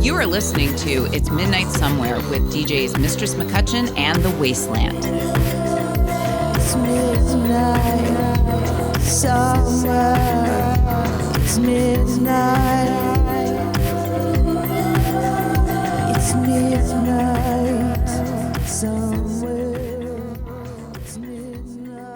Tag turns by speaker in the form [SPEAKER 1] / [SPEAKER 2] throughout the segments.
[SPEAKER 1] You are listening to It's Midnight Somewhere with DJs Mistress McCutcheon and The Wasteland.
[SPEAKER 2] It's midnight somewhere. It's midnight. It's midnight somewhere. It's midnight.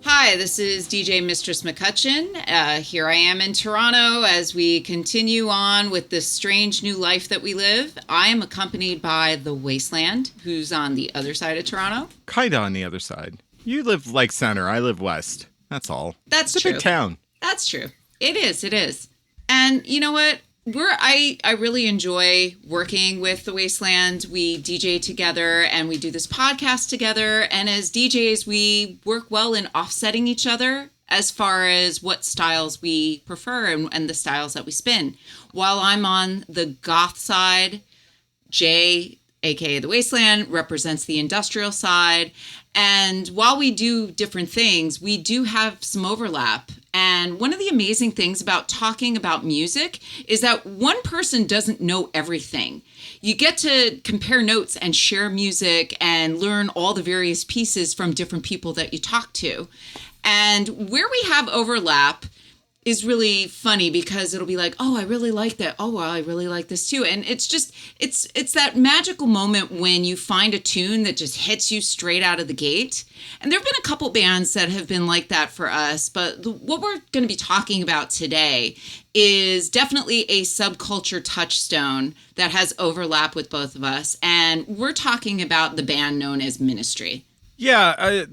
[SPEAKER 1] Hi, this is DJ Mistress McCutcheon. Here I am in Toronto as we continue on with this strange new life that we live. I am accompanied by The Wasteland, who's on the other side of Toronto.
[SPEAKER 3] Kind of on the other side. You live like center. I live west. That's all.
[SPEAKER 1] That's
[SPEAKER 3] it's
[SPEAKER 1] true.
[SPEAKER 3] a big town.
[SPEAKER 1] That's true. It is. And you know what? I really enjoy working with The Wasteland. We DJ together and we do this podcast together. And as DJs, we work well in offsetting each other as far as what styles we prefer and the styles that we spin. While I'm on the goth side, Jay, aka The Wasteland, represents the industrial side. And while we do different things, we do have some overlap. And one of the amazing things about talking about music is that one person doesn't know everything. You get to compare notes and share music and learn all the various pieces from different people that you talk to. And where we have overlap is really funny because it'll be like, oh, I really like that. Oh, well, I really like this too. And it's just, it's that magical moment when you find a tune that just hits you straight out of the gate. And there have been a couple bands that have been like that for us. But what we're going to be talking about today is definitely a subculture touchstone that has overlap with both of us. And we're talking about the band known as Ministry.
[SPEAKER 3] Yeah,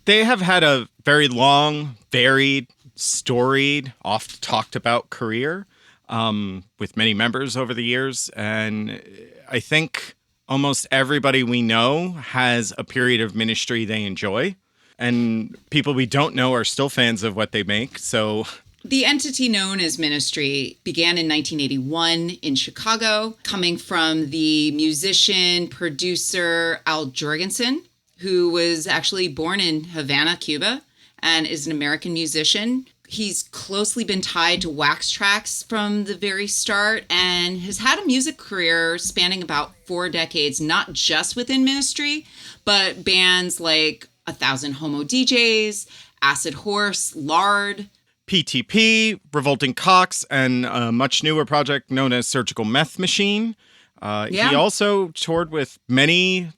[SPEAKER 3] they have had a very long, varied, storied, oft talked about career with many members over the years. And I think almost everybody we know has a period of Ministry they enjoy. And people we don't know are still fans of what they make. So
[SPEAKER 1] the entity known as Ministry began in 1981 in Chicago, coming from the musician, producer Al Jourgensen, who was actually born in Havana, Cuba, and is an American musician. He's closely been tied to Wax Trax from the very start and has had a music career spanning about 4 decades, not just within Ministry, but bands like 1,000 Homo DJs, Acid Horse, Lard,
[SPEAKER 3] PTP, Revolting Cocks, and a much newer project known as Surgical Meth Machine. He also toured with many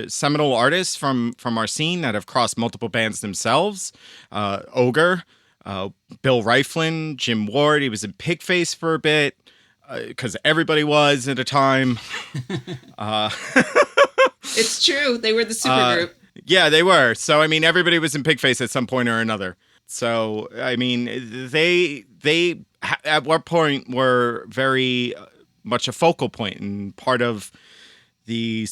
[SPEAKER 3] seminal artists from our scene that have crossed multiple bands themselves. Ogre, Bill Reiflin, Jim Ward. He was in Pigface for a bit because everybody was at a time.
[SPEAKER 1] It's true. They were the supergroup.
[SPEAKER 3] Yeah, they were. So, I mean, everybody was in Pigface at some point or another. So, I mean, they at one point were very much a focal point and part of the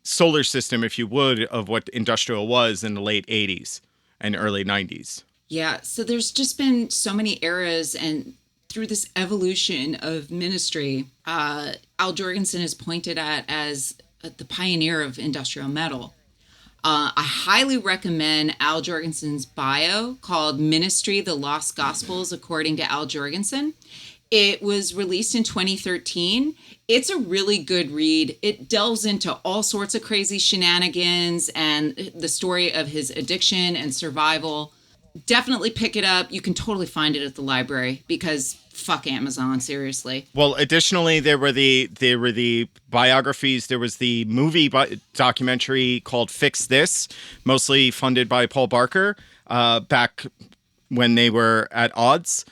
[SPEAKER 3] solar system, if you would, of what industrial was in the late 80s and early 90s.
[SPEAKER 1] Yeah, so there's just been so many eras, and through this evolution of Ministry, Al Jourgensen is pointed at as the pioneer of industrial metal. I highly recommend Al Jourgensen's bio called Ministry, the Lost Gospels, according to Al Jourgensen. It was released in 2013. It's a really good read. It delves into all sorts of crazy shenanigans and the story of his addiction and survival. Definitely pick it up. You can totally find it at the library because fuck Amazon, seriously.
[SPEAKER 3] Well, additionally, there were the biographies. There was the movie documentary called Fix This, mostly funded by Paul Barker, back when they were at odds.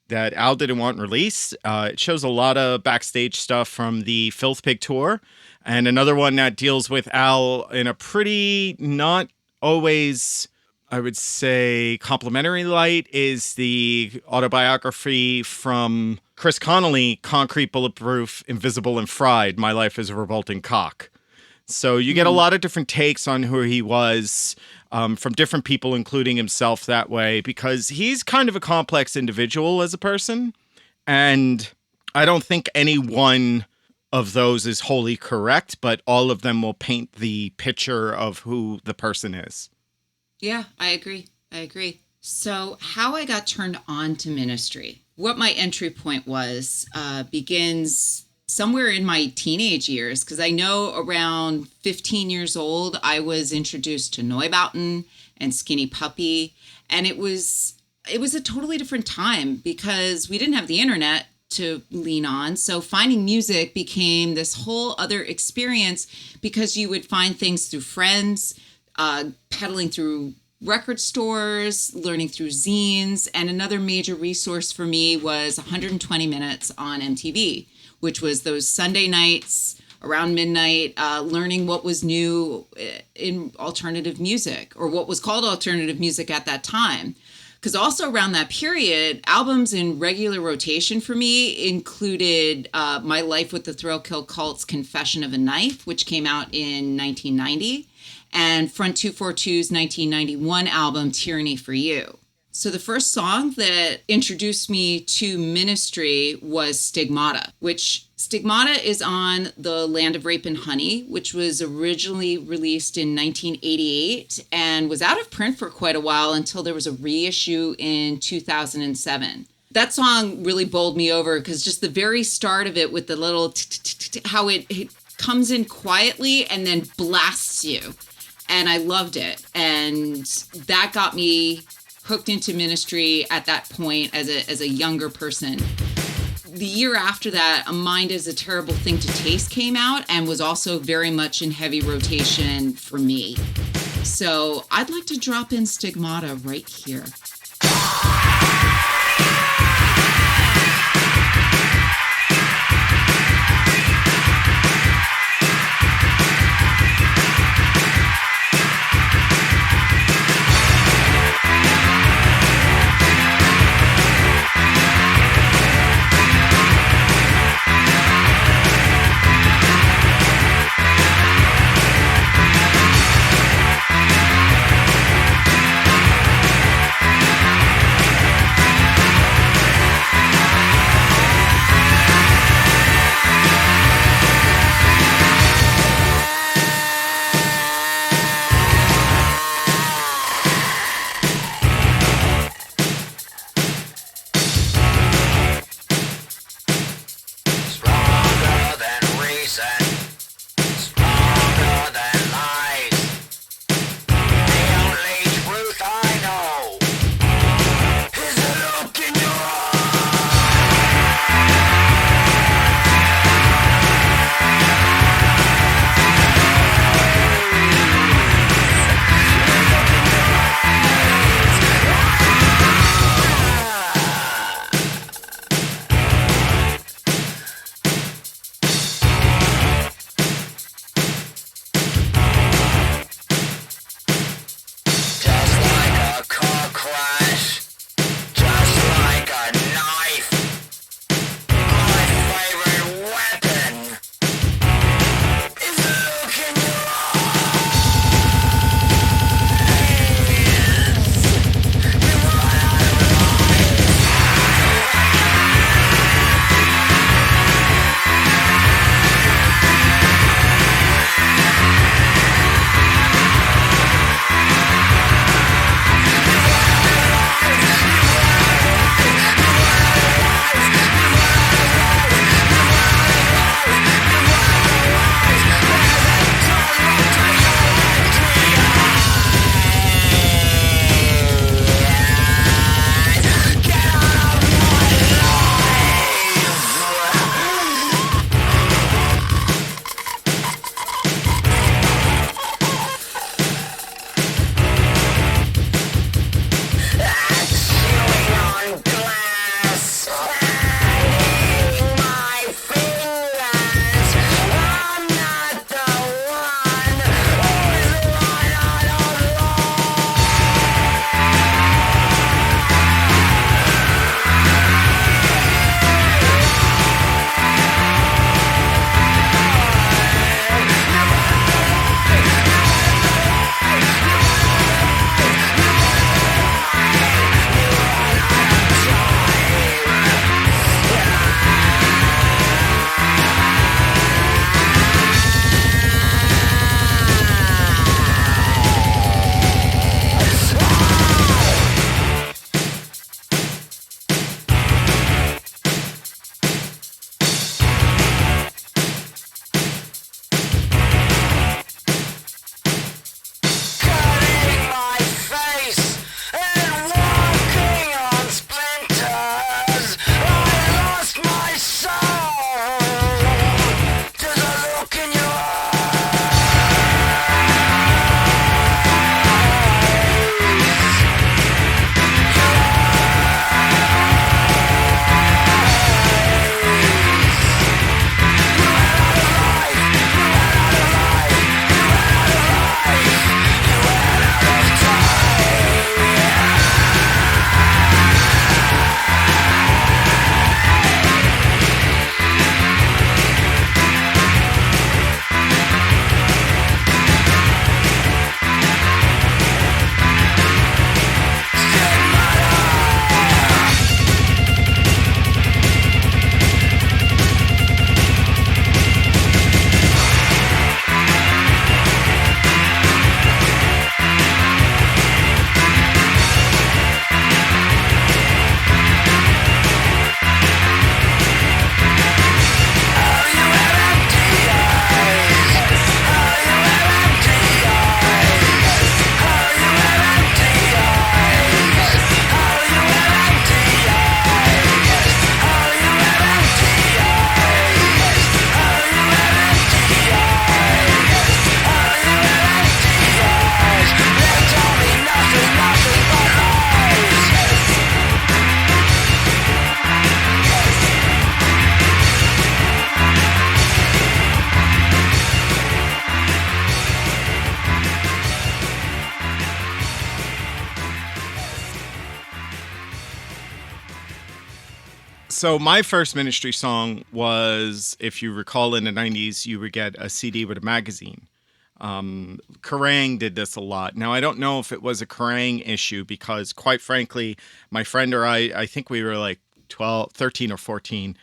[SPEAKER 3] That Al didn't want released. It shows a lot of backstage stuff from the Filth Pig tour. And another one that deals with Al in a pretty not always, I would say, complimentary light is the autobiography from Chris Connolly, Concrete, Bulletproof, Invisible, and Fried, My Life as a Revolting Cock. So you get a lot of different takes on who he was from different people, including himself that way, because he's kind of a complex individual as a person. And I don't think any one of those is wholly correct, but all of them will paint the picture of who the person is.
[SPEAKER 1] Yeah, I agree. So, how I got turned on to ministry, what my entry point was, begins somewhere in my teenage years, because I know around 15 years old, I was introduced to Neubauten and Skinny Puppy. And it was a totally different time because we didn't have the internet to lean on. So finding music became this whole other experience because you would find things through friends, peddling through record stores, learning through zines. And another major resource for me was 120 Minutes on MTV, which was those Sunday nights around midnight, learning what was new in alternative music, or what was called alternative music at that time. Because also around that period, albums in regular rotation for me included My Life with the Thrill Kill Cult's Confession of a Knife, which came out in 1990, and Front 242's 1991 album Tyranny for You. So the first song that introduced me to ministry was Stigmata, which Stigmata is on the Land of Rape and Honey, which was originally released in 1988 and was out of print for quite a while until there was a reissue in 2007. That song really bowled me over because just the very start of it with the little how it comes in quietly and then blasts you. And I loved it. And that got me hooked into ministry at that point as a younger person. The year after that, A Mind is a Terrible Thing to Taste came out and was also very much in heavy rotation for me. So I'd like to drop in Stigmata right here.
[SPEAKER 3] So my first Ministry song was, if you recall, in the 90s, you would get a CD with a magazine. Kerrang did this a lot. Now, I don't know if it was a Kerrang issue because, quite frankly, my friend or I think we were like 12, 13 or 14,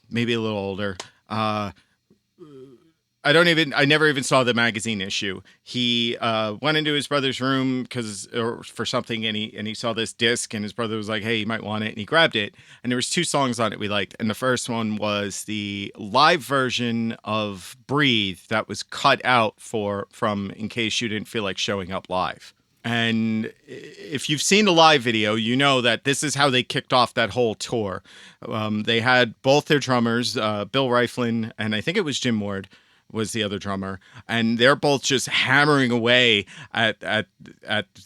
[SPEAKER 3] maybe a little older. I never even saw the magazine issue. He went into his brother's room for something, and he saw this disc, and his brother was like, "Hey, you might want it," and he grabbed it. And there was 2 songs on it we liked, and the first one was the live version of "Breathe" that was cut out from In Case You Didn't Feel Like Showing Up Live. And if you've seen the live video, you know that this is how they kicked off that whole tour. They had both their drummers, Bill Reiflin, and I think it was Jim Ward was the other drummer, and they're both just hammering away at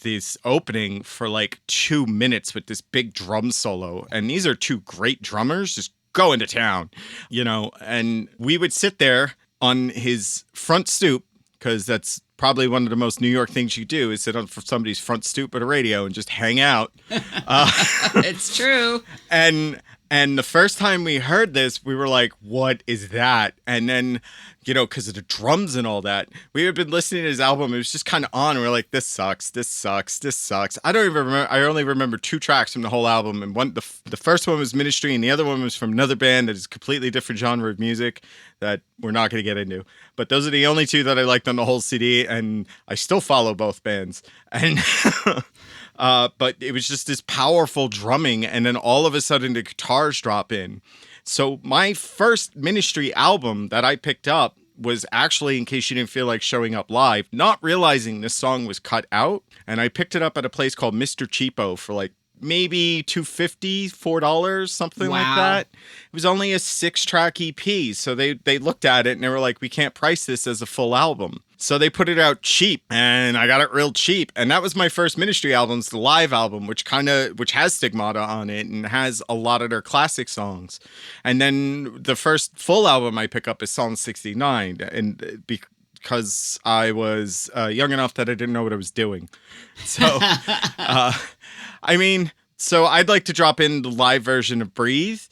[SPEAKER 3] this opening for like 2 minutes with this big drum solo. And these are 2 great drummers just going to town, and we would sit there on his front stoop, because that's probably one of the most New York things you do, is sit on somebody's front stoop at a radio and just hang out.
[SPEAKER 1] It's true.
[SPEAKER 3] And the first time we heard this, we were like, what is that? And then, because of the drums and all that, we had been listening to his album. It was just kind of on. And we were like, this sucks. This sucks. This sucks. I don't even remember. I only remember 2 tracks from the whole album. And the first one was Ministry, and the other one was from another band that is a completely different genre of music that we're not going to get into. But those are the only 2 that I liked on the whole CD. And I still follow both bands. And but it was just this powerful drumming, and then all of a sudden the guitars drop in. So my first Ministry album that I picked up was actually In Case You Didn't Feel Like Showing Up Live, not realizing this song was cut out. And I picked it up at a place called Mr. Cheapo for like maybe $2.50, $4, something like that. It was only a 6-track EP. So they looked at it and they were like, we can't price this as a full album. So they put it out cheap, and I got it real cheap. And that was my first Ministry album, the live album, which has Stigmata on it and has a lot of their classic songs. And then the first full album I pick up is Psalm 69, and because I was young enough that I didn't know what I was doing. So, so I'd like to drop in the live version of Breathe,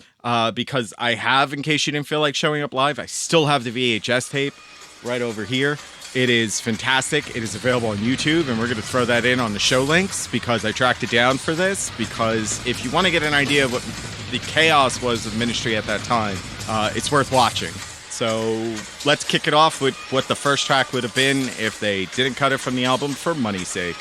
[SPEAKER 3] because I have, In Case You Didn't Feel Like Showing Up Live, I still have the VHS tape right over here. It is fantastic. It is available on YouTube, and we're going to throw that in on the show links because I tracked it down for this. Because if you want to get an idea of what the chaos was of Ministry at that time, it's worth watching. So let's kick it off with what the first track would have been if they didn't cut it from the album for money's sake.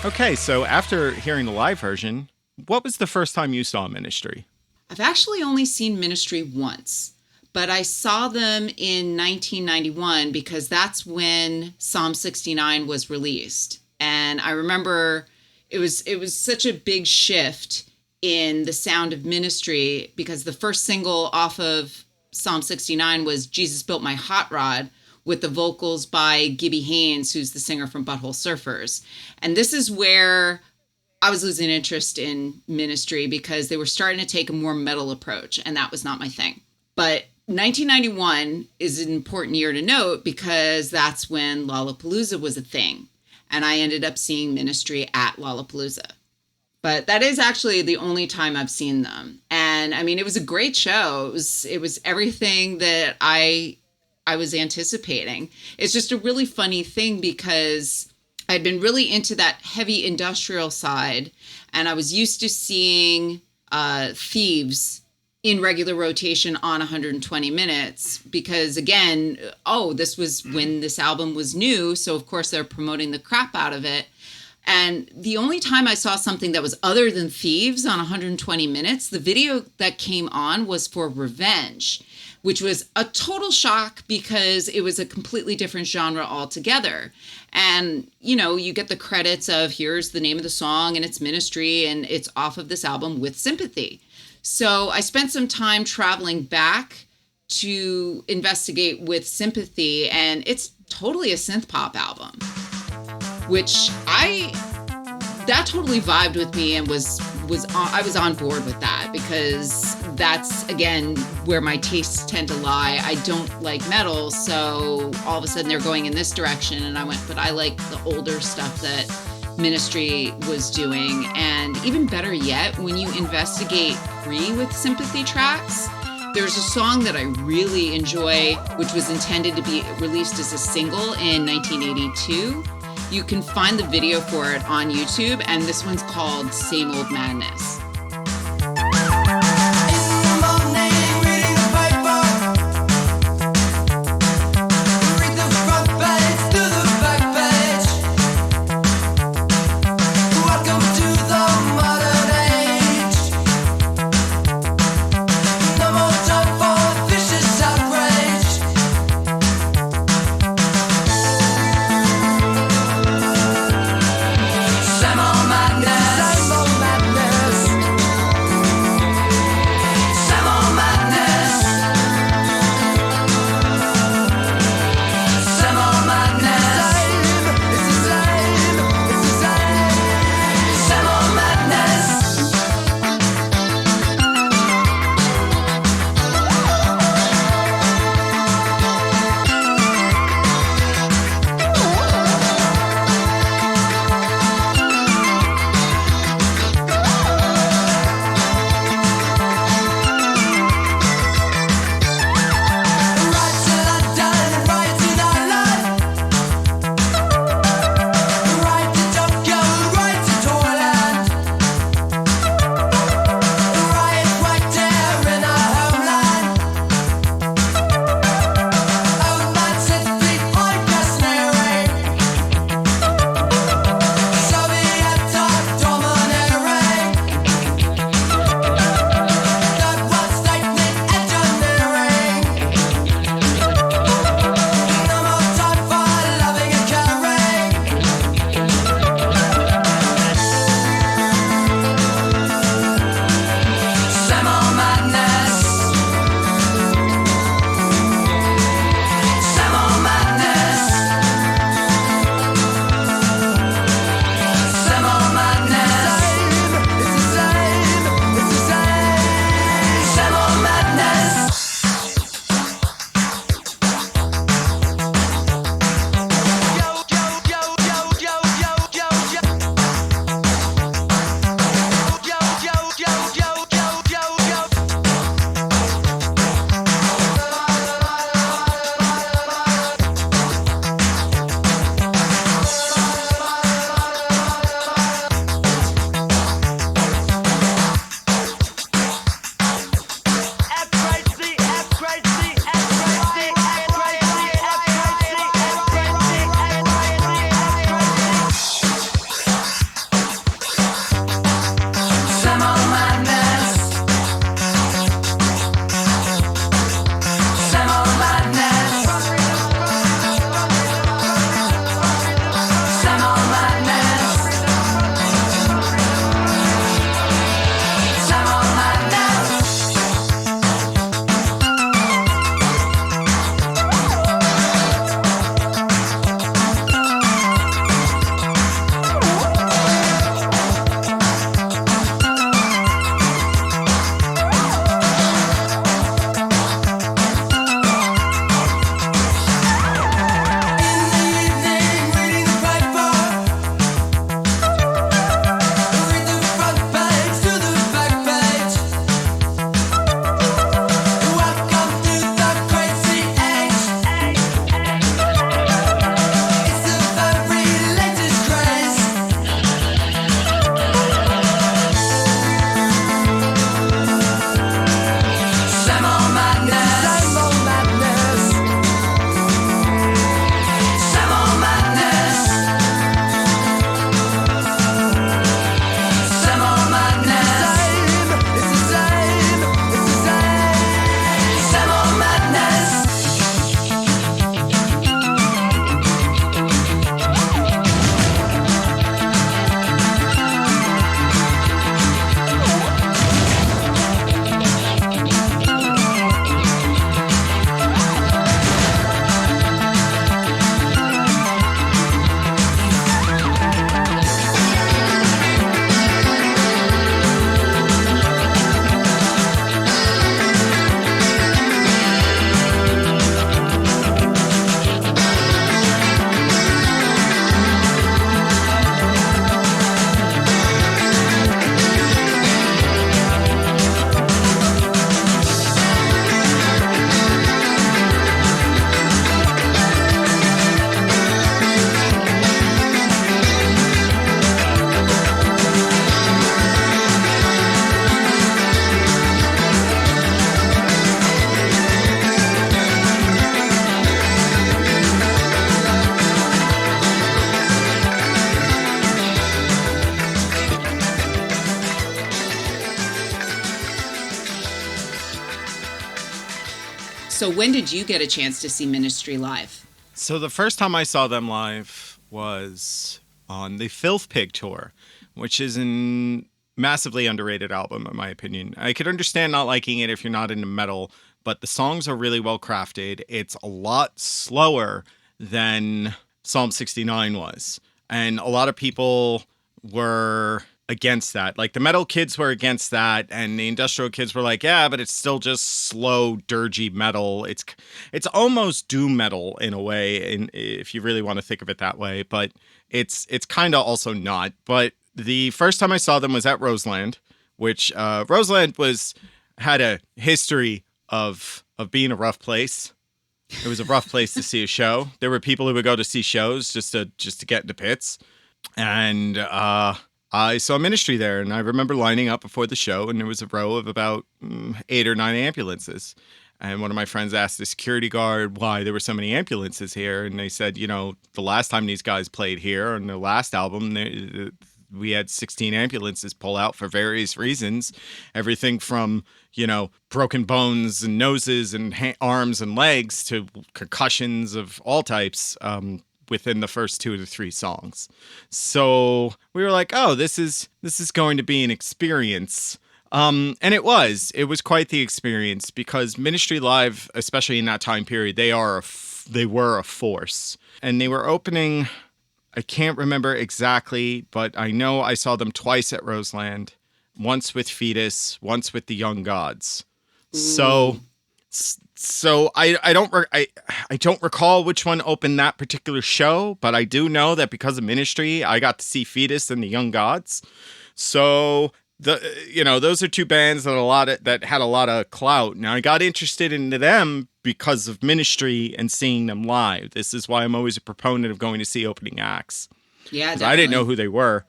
[SPEAKER 3] Okay, so after hearing the live version, what was the first time you saw Ministry?
[SPEAKER 1] I've actually only seen Ministry once, but I saw them in 1991 because that's when Psalm 69 was released. And I remember it was such a big shift in the sound of Ministry because the first single off of Psalm 69 was Jesus Built My Hot Rod, with the vocals by Gibby Haynes, who's the singer from Butthole Surfers. And this is where I was losing interest in Ministry because they were starting to take a more metal approach, and that was not my thing. But 1991 is an important year to note because that's when Lollapalooza was a thing. And I ended up seeing Ministry at Lollapalooza. But that is actually the only time I've seen them. And I mean, it was a great show. It was everything that I was anticipating. It's just a really funny thing because I'd been really into that heavy industrial side, and I was used to seeing Thieves in regular rotation on 120 minutes because, again, this was when this album was new, so of course they're promoting the crap out of it. And the only time I saw something that was other than Thieves on 120 minutes, the video that came on was for Revenge, which was a total shock because it was a completely different genre altogether. And, you get the credits of here's the name of the song and it's Ministry and it's off of this album with Sympathy. So I spent some time traveling back to investigate with Sympathy, and it's totally a synth pop album, which that totally vibed with me and I was on board with that because that's, again, where my tastes tend to lie. I don't like metal, so all of a sudden they're going in this direction, and I went, but I like the older stuff that Ministry was doing. And even better yet, when you investigate free with Sympathy tracks, there's a song that I really enjoy, which was intended to be released as a single in 1982. You can find the video for it on YouTube, and this one's called Same Old Madness.
[SPEAKER 2] Same old madness.
[SPEAKER 1] So when did you get a chance to see Ministry live?
[SPEAKER 3] So the first time I saw them live was on the Filth Pig tour, which is a massively underrated album, in my opinion. I could understand not liking it if you're not into metal, but the songs are really well crafted. It's a lot slower than Psalm 69 was. And a lot of people were against that. Like the metal kids were against that, and the industrial kids were like, yeah, but it's still just slow, dirgy metal. It's almost doom metal in a way, if you really want to think of it that way, but it's kind of also not. But the first time I saw them was at Roseland, which Roseland had a history of being a rough place. It was a rough place to see a show. There were people who would go to see shows just to get into pits. And I saw Ministry there, and I remember lining up before the show, and there was a row of about 8 or 9 ambulances. And one of my friends asked the security guard why there were so many ambulances here. And they said, the last time these guys played here on the last album, we had 16 ambulances pull out for various reasons. Everything from, broken bones and noses and arms and legs to concussions of all types within the first 2 to 3 songs. So we were like, oh, this is going to be an experience. And it was quite the experience, because Ministry live, especially in that time period, they were a force, and they were opening. I can't remember exactly, but I know I saw them twice at Roseland, once with Fetus, once with the Young Gods. Ooh. So I don't recall which one opened that particular show, but I do know that because of Ministry, I got to see Fetus and the Young Gods. So those are 2 bands that had a lot of clout. Now I got interested into them because of Ministry and seeing them live. This is why I'm always a proponent of going to see opening acts.
[SPEAKER 1] Yeah, definitely.
[SPEAKER 3] I didn't know who they were.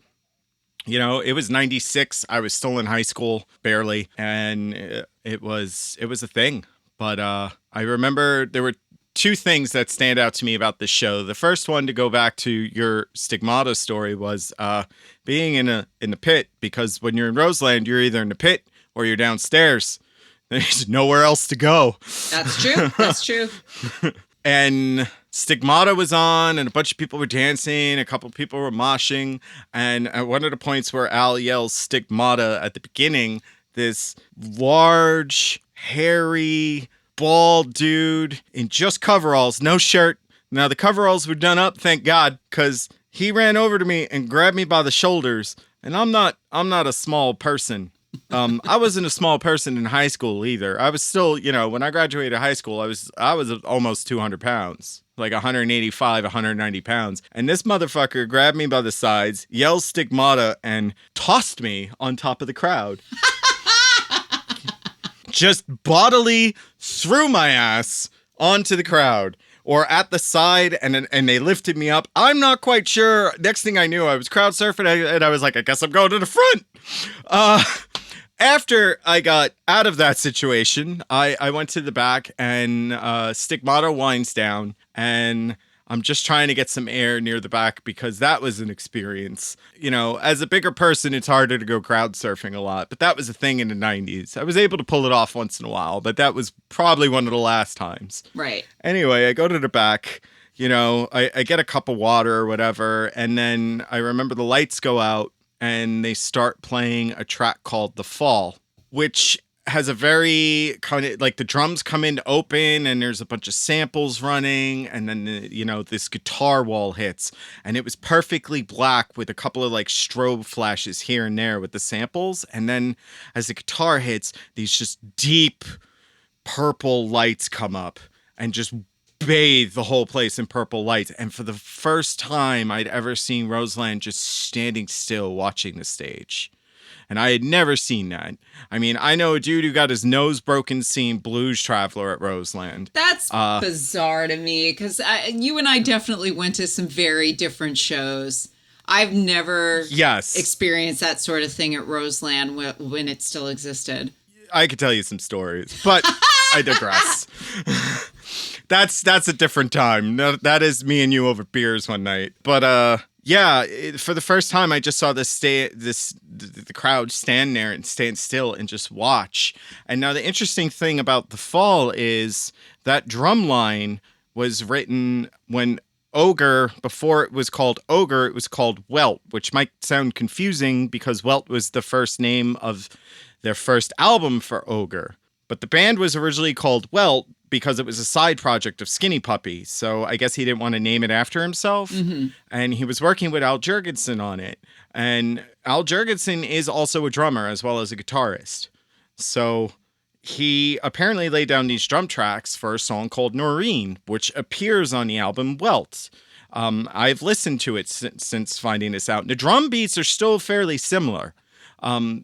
[SPEAKER 3] It was 96. I was still in high school, barely, and it was a thing. But I remember there were 2 things that stand out to me about this show. The first one, to go back to your Stigmata story, was being in the pit, because when you're in Roseland, you're either in the pit or you're downstairs. There's nowhere else to go.
[SPEAKER 1] That's true. That's true.
[SPEAKER 3] And Stigmata was on, and a bunch of people were dancing. A couple of people were moshing. And at one of the points where Al yells Stigmata at the beginning, this large, hairy, bald dude in just coveralls, no shirt. Now the coveralls were done up, thank God, because he ran over to me and grabbed me by the shoulders. And I'm not a small person. I wasn't a small person in high school either. I was still, when I graduated high school, I was almost 200 pounds, like 185, 190 pounds. And this motherfucker grabbed me by the sides, yelled Stigmata, and tossed me on top of the crowd. Just bodily threw my ass onto the crowd, or at the side, and they lifted me up. I'm not quite sure. Next thing I knew, I was crowd surfing, and I was like, I guess I'm going to the front. After I got out of that situation, I went to the back, and Stigmata winds down, and I'm just trying to get some air near the back, because that was an experience. As a bigger person, it's harder to go crowd surfing a lot, but that was a thing in the 90s. I was able to pull it off once in a while, but that was probably one of the last times.
[SPEAKER 1] Right.
[SPEAKER 3] Anyway, I go to the back, I get a cup of water or whatever, and then I remember the lights go out, and they start playing a track called The Fall, which has a very kind of like, the drums come in to open, and there's a bunch of samples running, and then this guitar wall hits, and it was perfectly black with a couple of like strobe flashes here and there with the samples, and then as the guitar hits, these just deep purple lights come up and just bathe the whole place in purple lights. And for the first time I'd ever seen Roseland just standing still watching the stage. And I had never seen that. I mean, I know a dude who got his nose broken seeing Blues Traveler at Roseland.
[SPEAKER 1] That's bizarre to me, because you and I definitely went to some very different shows. I've never experienced that sort of thing at Roseland when it still existed.
[SPEAKER 3] I could tell you some stories, but I digress. That's a different time. That is me and you over beers one night. But Yeah, for the first time, I just saw the crowd stand there and stand still and just watch. And now the interesting thing about The Fall is that drum line was written when Ogre, before it was called Ogre, it was called Welt, which might sound confusing because Welt was the first name of their first album for Ogre. But the band was originally called Welt because it was a side project of Skinny Puppy. So I guess he didn't want to name it after himself. Mm-hmm. And he was working with Al Jurgensen on it. And Al Jurgensen is also a drummer as well as a guitarist. So he apparently laid down these drum tracks for a song called Noreen, which appears on the album Welt. I've listened to it since finding this out. The drum beats are still fairly similar.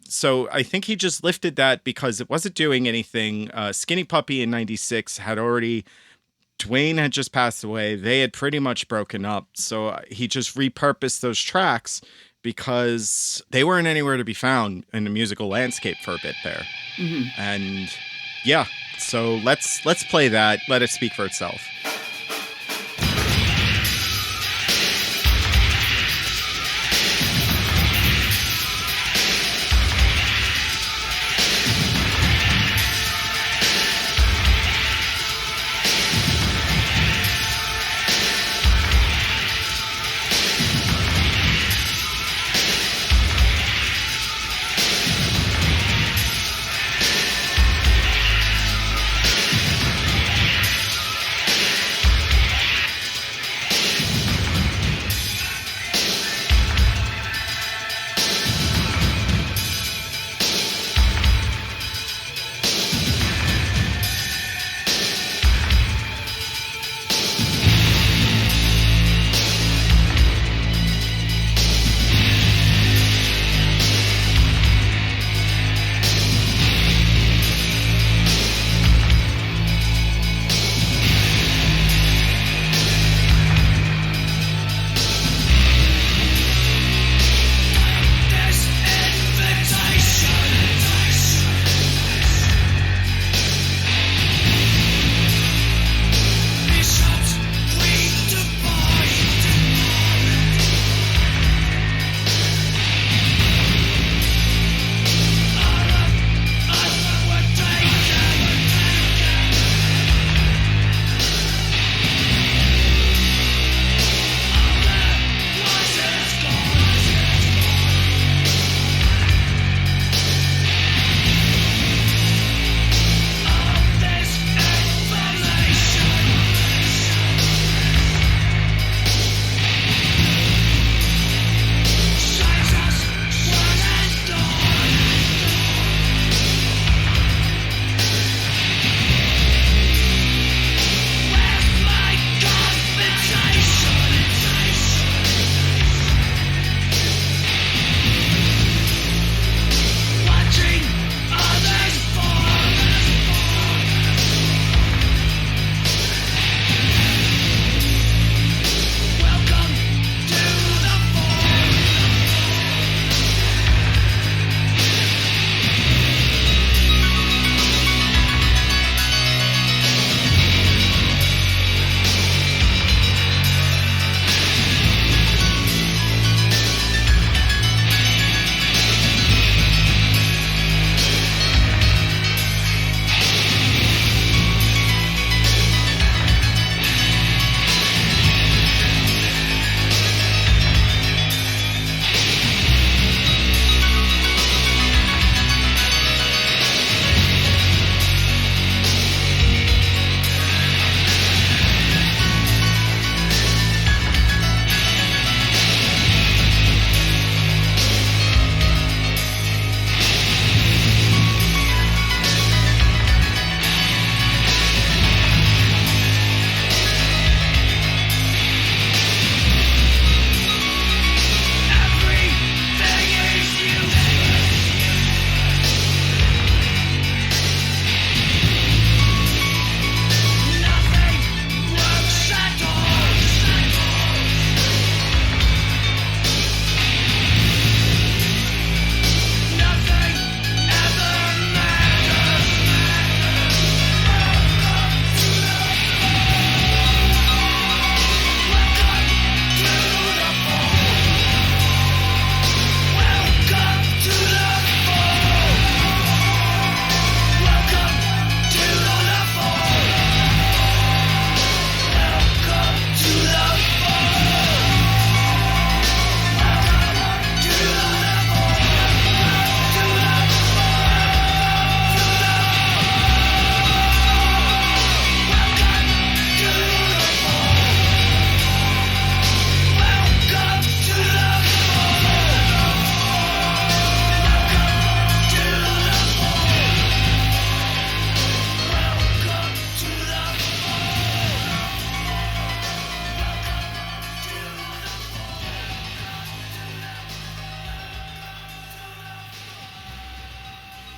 [SPEAKER 3] So I think he just lifted that because it wasn't doing anything. Skinny Puppy in 96 Dwayne had just passed away. They had pretty much broken up. So he just repurposed those tracks because they weren't anywhere to be found in the musical landscape for a bit there. Mm-hmm. And yeah, so let's play that. Let it speak for itself.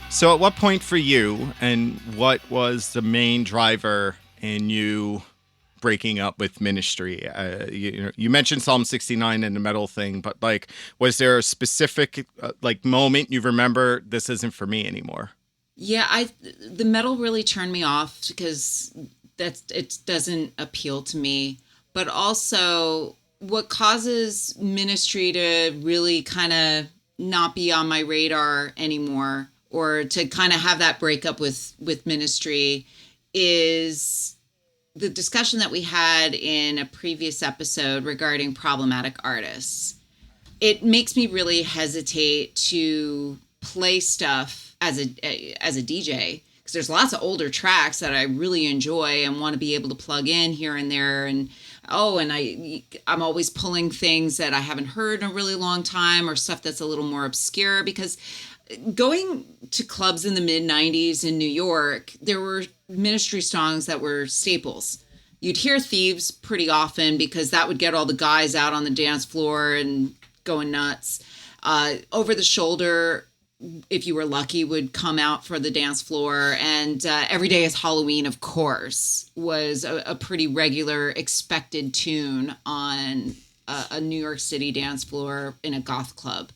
[SPEAKER 3] So at what point for you, and what was the main driver in you breaking up with Ministry? You mentioned Psalm 69 and the metal thing, but like, was there a specific like moment you remember, this isn't for me anymore?
[SPEAKER 1] Yeah, the metal really turned me off because it doesn't appeal to me. But also, what causes Ministry to really kind of not be on my radar anymore, or to kind of have that breakup with Ministry, is the discussion that we had in a previous episode regarding problematic artists. It makes me really hesitate to play stuff as a DJ, because there's lots of older tracks that I really enjoy and want to be able to plug in here and there. And I'm always pulling things that I haven't heard in a really long time, or stuff that's a little more obscure, because going to clubs in the mid 90s in New York, there were Ministry songs that were staples. You'd hear Thieves pretty often because that would get all the guys out on the dance floor and going nuts. Over the Shoulder, if you were lucky, would come out for the dance floor. And Every Day is Halloween, of course, was a pretty regular expected tune on a New York City dance floor in a goth club.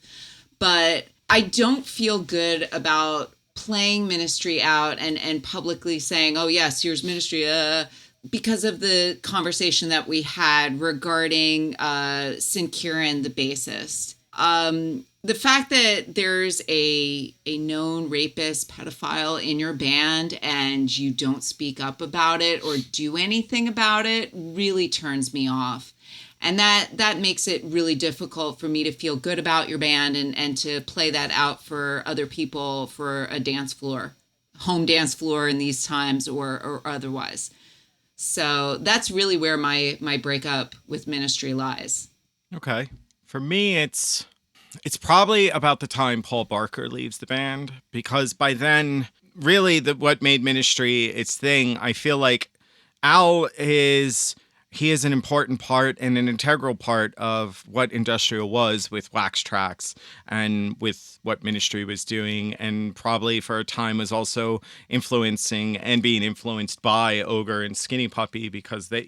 [SPEAKER 1] But I don't feel good about playing Ministry out and publicly saying, oh, yes, here's Ministry, because of the conversation that we had regarding Sin Kieran, the bassist. The fact that there's a known rapist, pedophile in your band and you don't speak up about it or do anything about it really turns me off. And that makes it really difficult for me to feel good about your band and to play that out for other people for a dance floor, home dance floor in these times or otherwise. So that's really where my breakup with Ministry lies.
[SPEAKER 3] Okay. For me, it's probably about the time Paul Barker leaves the band, because by then, really, what made Ministry its thing, I feel like Al is an important part and an integral part of what Industrial was with Wax Trax and with what Ministry was doing, and probably for a time was also influencing and being influenced by Ogre and Skinny Puppy, because they,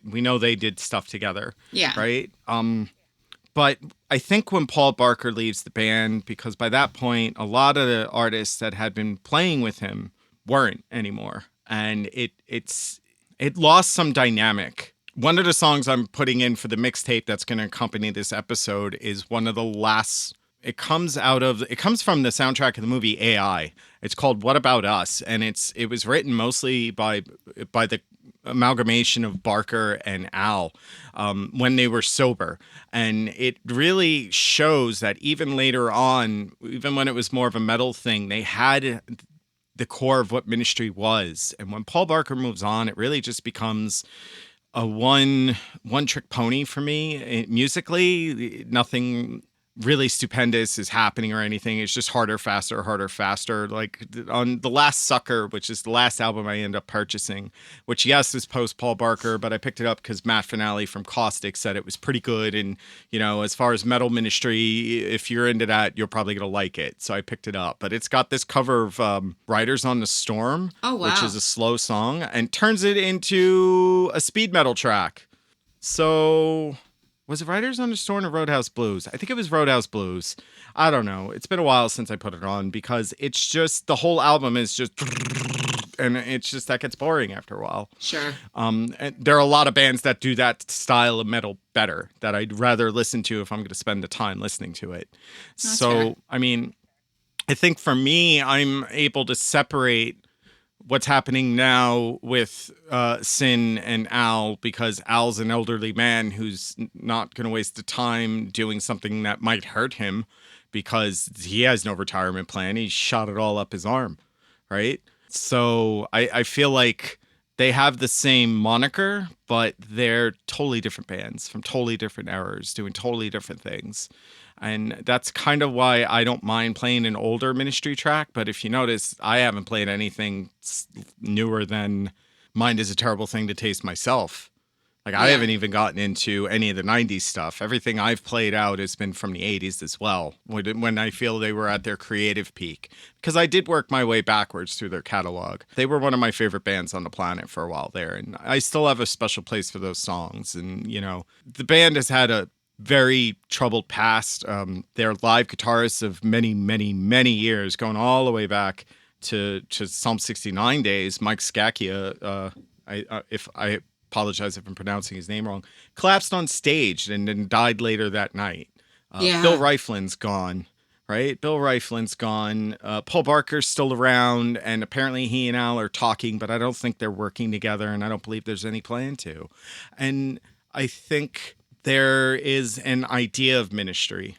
[SPEAKER 3] we know they did stuff together.
[SPEAKER 1] Yeah.
[SPEAKER 3] Right. But I think when Paul Barker leaves the band, because by that point, a lot of the artists that had been playing with him weren't anymore. And it lost some dynamic. One of the songs I'm putting in for the mixtape that's going to accompany this episode is one of the last. It comes from the soundtrack of the movie AI. It's called What About Us? And it was written mostly by the amalgamation of Barker and Al when they were sober. And it really shows that even later on, even when it was more of a metal thing, they had the core of what Ministry was. And when Paul Barker moves on, it really just becomes a one trick pony for me. Musically, nothing really stupendous is happening or anything. It's just harder, faster. Like on The Last Sucker, which is the last album I ended up purchasing, which, yes, is post Paul Barker, but I picked it up because Matt Finale from Caustic said it was pretty good. And, as far as metal Ministry, if you're into that, you're probably going to like it. So I picked it up. But it's got this cover of Riders on the Storm,
[SPEAKER 1] oh, wow,
[SPEAKER 3] which is a slow song, and turns it into a speed metal track. So was it Riders on the Storm or Roadhouse Blues? I think it was Roadhouse Blues. I don't know. It's been a while since I put it on, because it's just, the whole album is just, and it's just, that gets boring after a while.
[SPEAKER 1] Sure.
[SPEAKER 3] And there are a lot of bands that do that style of metal better, that I'd rather listen to if I'm going to spend the time listening to it.
[SPEAKER 1] That's
[SPEAKER 3] so,
[SPEAKER 1] fair.
[SPEAKER 3] I mean, I think for me, I'm able to separate what's happening now with Sin and Al, because Al's an elderly man who's not going to waste the time doing something that might hurt him, because he has no retirement plan. He shot it all up his arm, right? So I feel like they have the same moniker, but they're totally different bands from totally different eras doing totally different things. And that's kind of why I don't mind playing an older Ministry track. But if you notice, I haven't played anything newer than Mind is a Terrible Thing to Taste myself. Like, I haven't even gotten into any of the 90s stuff. Everything I've played out has been from the 80s as well, when I feel they were at their creative peak. Because I did work my way backwards through their catalog. They were one of my favorite bands on the planet for a while there, and I still have a special place for those songs. And, you know, the band has had a very troubled past. They're live guitarists of many, many, many years, going all the way back to Psalm 69 days. Mike Scaccia, if I apologize if I'm pronouncing his name wrong, collapsed on stage and then died later that night. Bill Reiflin's gone, right? Bill Reiflin's gone. Paul Barker's still around, and apparently he and Al are talking, but I don't think they're working together, and I don't believe there's any plan to. And I think there is an idea of ministry,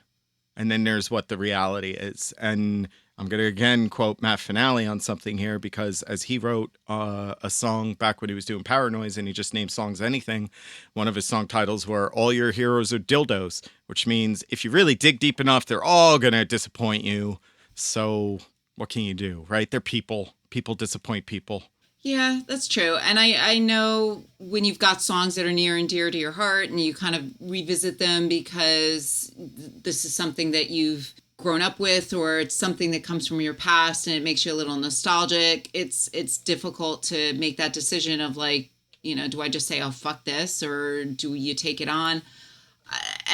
[SPEAKER 3] and then there's what the reality is. And I'm going to again quote Matt Finale on something here, because as he wrote a song back when he was doing Power Noise, and he just named songs anything, one of his song titles were All Your Heroes Are Dildos, which means if you really dig deep enough, they're all going to disappoint you. So what can you do, right? They're people. People disappoint people.
[SPEAKER 1] Yeah, that's true. And I know when you've got songs that are near and dear to your heart and you kind of revisit them because this is something that you've grown up with, or it's something that comes from your past and it makes you a little nostalgic, it's difficult to make that decision of like, you know, do I just say, oh, fuck this, or do you take it on?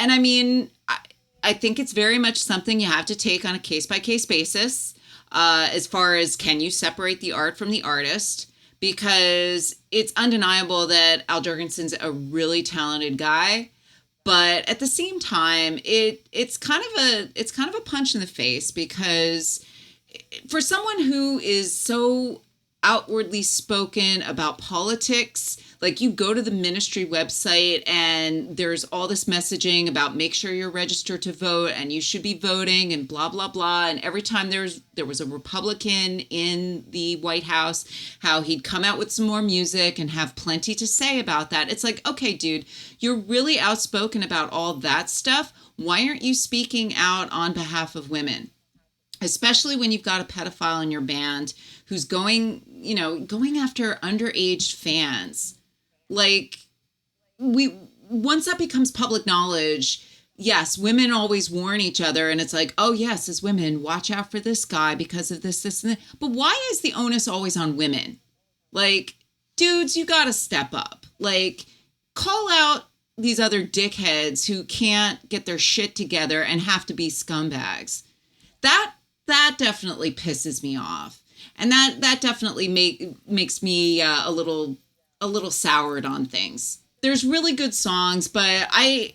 [SPEAKER 1] And I mean, I think it's very much something you have to take on a case-by-case basis, as far as can you separate the art from the artist, because it's undeniable that Al Jourgensen's a really talented guy. But at the same time, it's kind of a punch in the face, because for someone who is so outwardly spoken about politics, like you go to the ministry website and there's all this messaging about make sure you're registered to vote and you should be voting and blah, blah, blah. And every time there was a Republican in the White House, how he'd come out with some more music and have plenty to say about that. It's like, okay, dude, you're really outspoken about all that stuff. Why aren't you speaking out on behalf of women? Especially when you've got a pedophile in your band who's going after underage fans. Like, once that becomes public knowledge, yes, women always warn each other, and it's like, oh yes, as women, watch out for this guy because of this, and that. But why is the onus always on women? Like, dudes, you gotta step up. Like, call out these other dickheads who can't get their shit together and have to be scumbags. That definitely pisses me off. And that definitely makes me a little soured on things. There's really good songs, but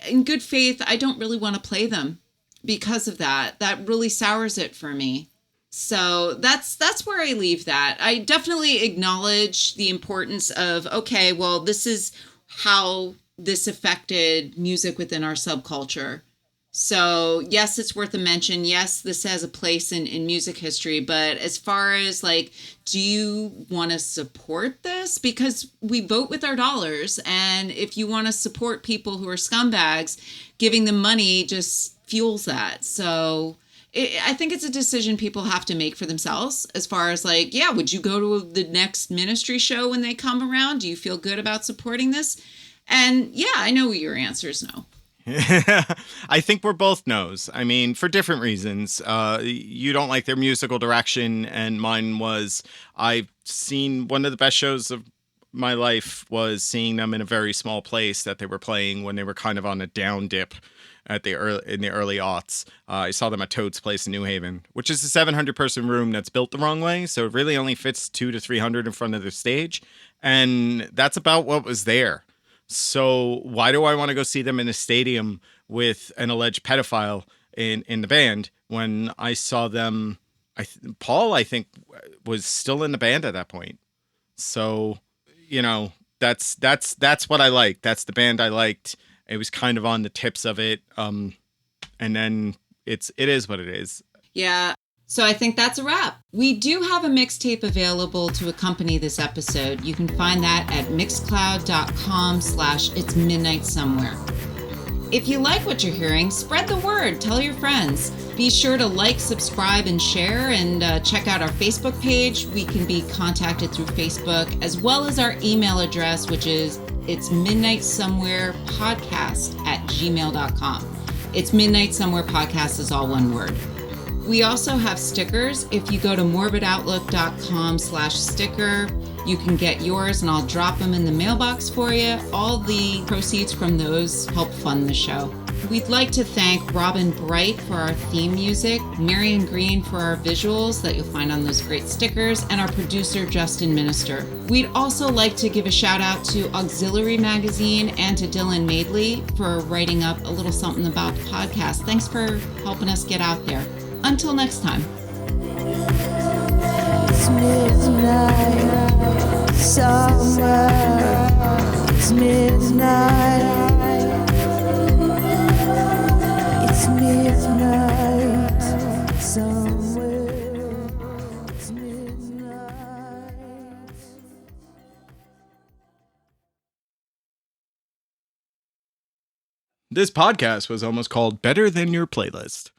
[SPEAKER 1] in good faith, I don't really want to play them because of that. That really sours it for me. So that's where I leave that. I definitely acknowledge the importance of, okay, well, this is how this affected music within our subculture. So yes, it's worth a mention. Yes, this has a place in music history. But as far as like, do you want to support this? Because we vote with our dollars. And if you want to support people who are scumbags, giving them money just fuels that. So I think it's a decision people have to make for themselves as far as like, yeah, would you go to the next ministry show when they come around? Do you feel good about supporting this? And yeah, I know your answer is no.
[SPEAKER 3] I think we're both no's. I mean, for different reasons. You don't like their musical direction, and mine was, I've seen one of the best shows of my life was seeing them in a very small place that they were playing when they were kind of on a down dip in the early aughts. I saw them at Toad's Place in New Haven, which is a 700-person room that's built the wrong way, so it really only fits 200 to 300 in front of the stage, and that's about what was there. So why do I want to go see them in a stadium with an alleged pedophile in the band when I saw them? Paul, I think, was still in the band at that point. So, you know, that's what I liked. That's the band I liked. It was kind of on the tips of it. And then it is what it is.
[SPEAKER 1] Yeah. So I think that's a wrap. We do have a mixtape available to accompany this episode. You can find that at mixcloud.com/itsmidnightsomewhere. If you like what you're hearing, spread the word. Tell your friends. Be sure to like, subscribe, and share, and check out our Facebook page. We can be contacted through Facebook, as well as our email address, which is It's midnightsomewherepodcast@gmail.com. It's Midnight Somewhere Podcast is all one word. We also have stickers. If you go to morbidoutlook.com/sticker, you can get yours and I'll drop them in the mailbox for you. All the proceeds from those help fund the show. We'd like to thank Robin Bright for our theme music, Marion Green for our visuals that you'll find on those great stickers, and our producer, Justin Minister. We'd also like to give a shout out to Auxiliary Magazine and to Dylan Madeley for writing up a little something about the podcast. Thanks for helping us get out there. Until next time.
[SPEAKER 2] It's midnight somewhere. It's midnight. It's midnight somewhere. It's midnight.
[SPEAKER 3] This podcast was almost called Better Than Your Playlist.